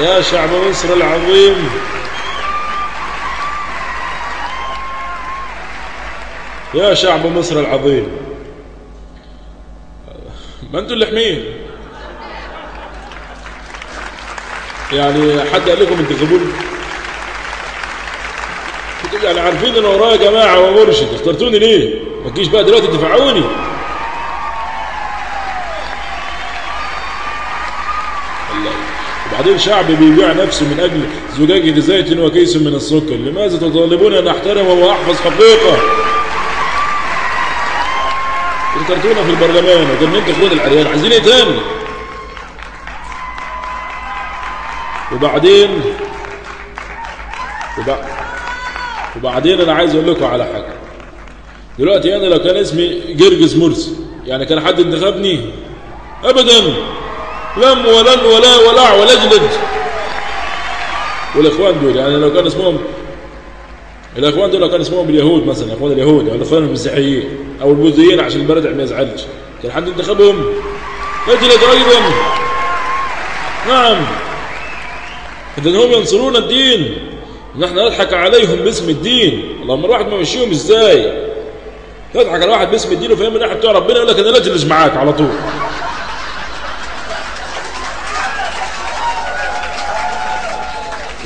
يا شعب مصر العظيم، يا شعب مصر العظيم، ما انتوا اللي حمين يعني. حد قال لكم انتخبوني؟ يعني عارفين ان ورايا جماعه ومرشد، اخترتوني ليه؟ ما تجيش بقى دلوقتي تدفعوني. وبعدين شعب بيبيع نفسه من اجل زجاجة زيت وكيس من السكر، لماذا تطالبون ان احترم واحفظ حقيقه؟ ذكرتونا في البرلمان وجننت اخوان العريان، عايزين ايه تاني؟ وبعدين انا عايز اقول لكم على حاجه. دلوقتي انا لو كان اسمي جرجس مرسي، يعني كان حد انتخبني؟ ابدا، لم ولن ولا ولع ولا اجلد. والاخوان دول يعني لو كان اسمهم، الاخوان دول لو كان اسمهم اليهود مثلا، اخوان اليهود او الاخوان المسيحيين او البوذيين عشان البلد ما يزعلش، كان حد انتخبهم؟ اجلد رجلا. نعم، اذا هم ينصرون الدين، نحن نضحك عليهم باسم الدين. اللهم الواحد ما يمشيهم ازاي؟ تضحك على واحد باسم الدين وفهم من ناحيه بتوع ربنا يقول لك انا اجلس معاك على طول.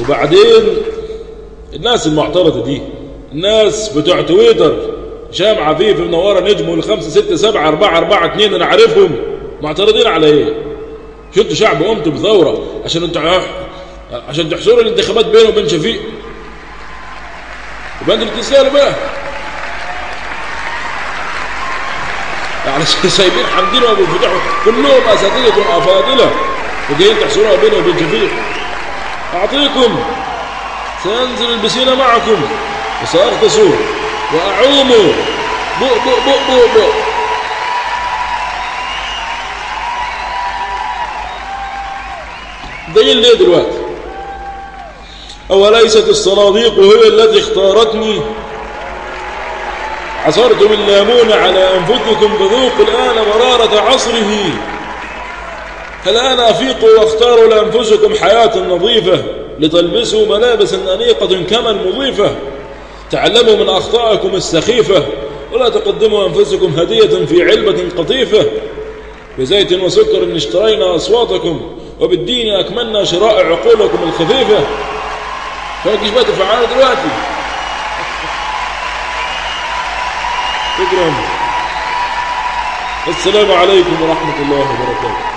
وبعدين الناس المعترضه دي، الناس بتوع تويتر، هشام عفيف، منوره نجم، والخمسه سته سبعه اربعه اربعه اتنين، انا عارفهم، معترضين على ايه؟ شو انتوا شعب قمتوا بثوره عشان تحصروا الانتخابات بينه وبين شفيق؟ يبقى انتوا تستاهلوا بقى. يعني سايبين حمدين وابو الفتوح كلهم اساتذه افاضله وجايين تحصروها بينه وبين شفيق. اعطيكم، سانزل البسين معكم وساغطس واعوم بؤ بؤ بؤ بؤ بؤ. دايين ليه دلوقتي؟ أوليست الصناديق هي التي اختارتني؟ عصرتم الليمون على أنفسكم فذوقوا الآن مرارة عصره. الآن أفيقوا واختاروا لأنفسكم حياة نظيفة لتلبسوا ملابس أنيقة كما مضيفة. تعلموا من أخطائكم السخيفة ولا تقدموا أنفسكم هدية في علبة قطيفة. بزيت وسكر اشترينا أصواتكم وبالدين أكملنا شراء عقولكم الخفيفة. فاكيش بقى تفعلوا دلوقتي. شكرا. السلام عليكم ورحمة الله وبركاته.